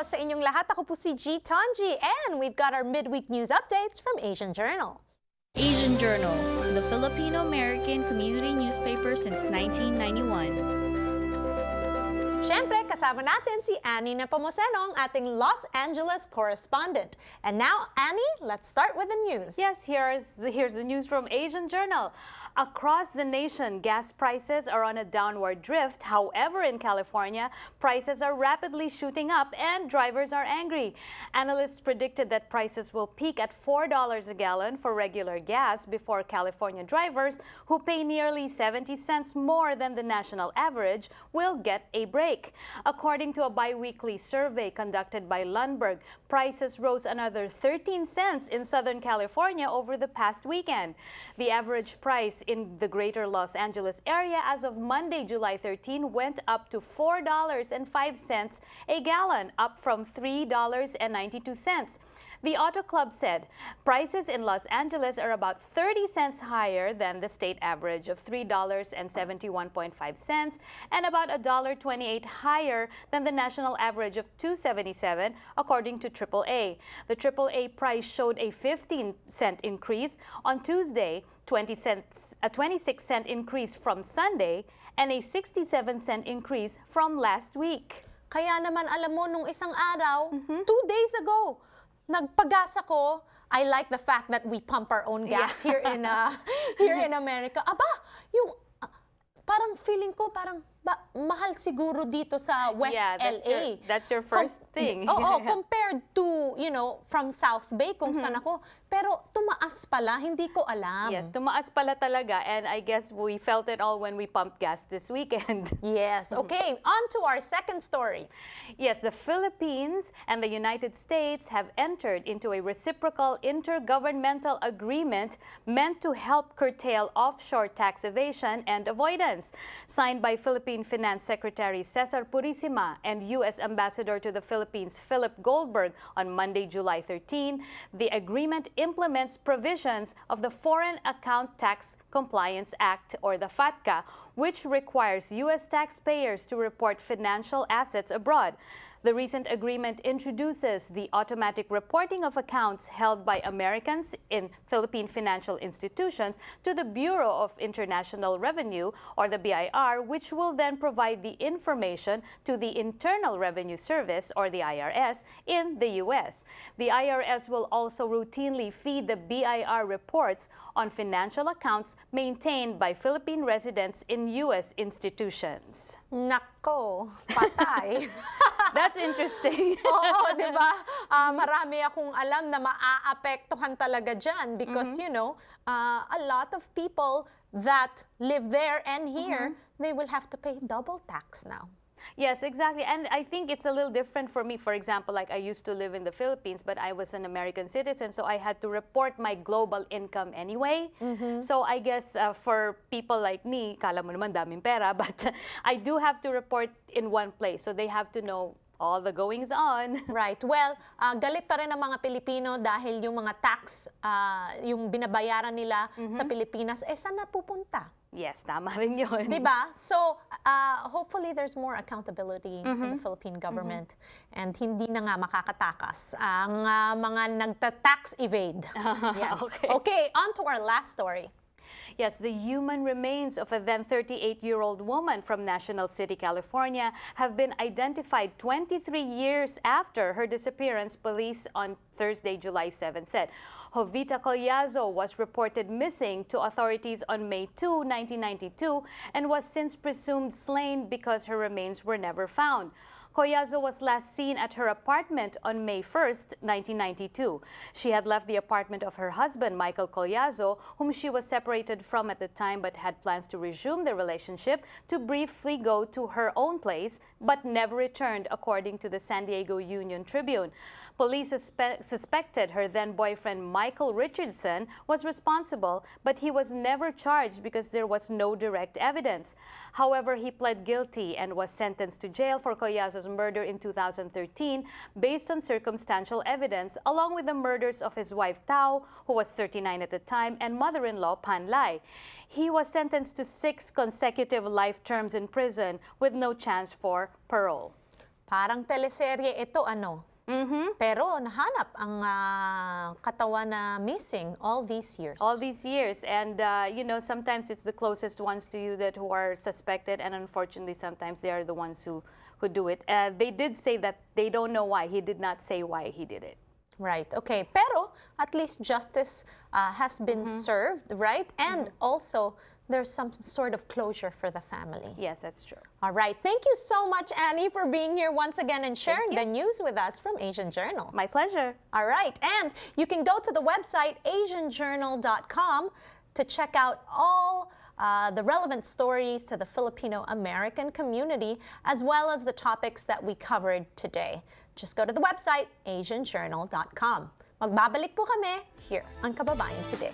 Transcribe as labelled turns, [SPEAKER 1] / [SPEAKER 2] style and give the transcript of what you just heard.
[SPEAKER 1] po sa inyong lahat. Ako po si G. Tonji and we've got our midweek news updates from Asian Journal.
[SPEAKER 2] Asian Journal, the Filipino-American community newspaper since 1991.
[SPEAKER 1] Siyempre, kasama natin si Annie Nepomuceno, ang ating Los Angeles correspondent. And now, Annie, let's start with the news.
[SPEAKER 3] Yes, here's the news from Asian Journal. Across the nation, gas prices are on a downward drift. However, in California, prices are rapidly shooting up and drivers are angry. Analysts predicted that prices will peak at $4 a gallon for regular gas before California drivers, who pay nearly 70 cents more than the national average, will get a break. According to a bi-weekly survey conducted by Lundberg, prices rose another 13 cents in Southern California over the past weekend. The average price in the greater Los Angeles area as of Monday, July 13, went up to $4.05 a gallon, up from $3.92. The Auto Club said prices in Los Angeles are about 30 cents higher than the state average of $3.71.5 and about $1.28 higher than the national average of $2.77, according to AAA. The AAA price showed a 15-cent increase on Tuesday, a 26-cent increase from Sunday, and a 67-cent increase from last week.
[SPEAKER 1] Kaya naman alam mo, nung isang araw, 2 days ago, nagpagas ako. I like the fact that we pump our own gas here in America. Aba, yung parang feeling ko parang mahal siguro dito sa West LA.
[SPEAKER 3] That's your first thing.
[SPEAKER 1] Oo, compared to, you know, from South Bay kung saan ako. Pero tumaas pala, hindi ko alam.
[SPEAKER 3] Yes, tumaas pala talaga, and I guess we felt it all when we pumped gas this weekend.
[SPEAKER 1] Yes, okay. On to our second story.
[SPEAKER 3] Yes, the Philippines and the United States have entered into a reciprocal intergovernmental agreement meant to help curtail offshore tax evasion and avoidance. Signed by Philippine Finance Secretary Cesar Purisima and U.S. Ambassador to the Philippines Philip Goldberg on Monday, July 13, the agreement implements provisions of the Foreign Account Tax Compliance Act, or the FATCA, which requires U.S. taxpayers to report financial assets abroad. The recent agreement introduces the automatic reporting of accounts held by Americans in Philippine financial institutions to the Bureau of International Revenue, or the BIR, which will then provide the information to the Internal Revenue Service, or the IRS, in the U.S. The IRS will also routinely feed the BIR reports on financial accounts maintained by Philippine residents in U.S. institutions.
[SPEAKER 1] Nako, patay.
[SPEAKER 3] That's interesting.
[SPEAKER 1] Oo, di ba? Marami akong alam na maaapektuhan talaga dyan because, you know, a lot of people that live there and here, they will have to pay double tax now.
[SPEAKER 3] Yes, exactly. And I think it's a little different for me. For example, like I used to live in the Philippines, but I was an American citizen, so I had to report my global income anyway. So I guess for people like me, kala mo naman daming pera, but I do have to report in one place. So they have to know all the goings on.
[SPEAKER 1] Right. Well, galit pa rin ang mga Pilipino dahil yung mga tax, yung binabayaran nila sa Pilipinas, saan na pupunta?
[SPEAKER 3] Yes, tama rin yun.
[SPEAKER 1] Diba? So, hopefully there's more accountability in the Philippine government and hindi na nga makakatakas ang mga nagta-tax evade. Yeah. Okay, on to our last story.
[SPEAKER 3] Yes, the human remains of a then 38-year-old woman from National City, California have been identified 23 years after her disappearance, police on Thursday, July 7 said. Jovita Collazo was reported missing to authorities on May 2, 1992 and was since presumed slain because her remains were never found. Collazo was last seen at her apartment on May 1, 1992. She had left the apartment of her husband, Michael Collazo, whom she was separated from at the time but had plans to resume the relationship, to briefly go to her own place, but never returned, according to the San Diego Union Tribune. Police suspected her then-boyfriend Michael Richardson was responsible, but he was never charged because there was no direct evidence. However, he pled guilty and was sentenced to jail for Collazo's murder in 2013 based on circumstantial evidence, along with the murders of his wife Tao, who was 39 at the time, and mother-in-law Pan Lai. He was sentenced to 6 consecutive life terms in prison with no chance for parole.
[SPEAKER 1] Parang teleserye ito, ano? Pero nahanap ang katawan na missing all these years.
[SPEAKER 3] All these years. And, you know, sometimes it's the closest ones to you that who are suspected, and unfortunately, sometimes they are the ones who do it. They did say that they don't know why. He did not say why he did it.
[SPEAKER 1] Right, okay. Pero at least justice has been served, right? And also, there's some sort of closure for the family.
[SPEAKER 3] Yes, that's true.
[SPEAKER 1] All right. Thank you so much, Annie, for being here once again and sharing the news with us from Asian Journal.
[SPEAKER 3] My pleasure.
[SPEAKER 1] All right. And you can go to the website asianjournal.com to check out all the relevant stories to the Filipino-American community, as well as the topics that we covered today. Just go to the website asianjournal.com. Magbabalik po kami here on Kababayan Today.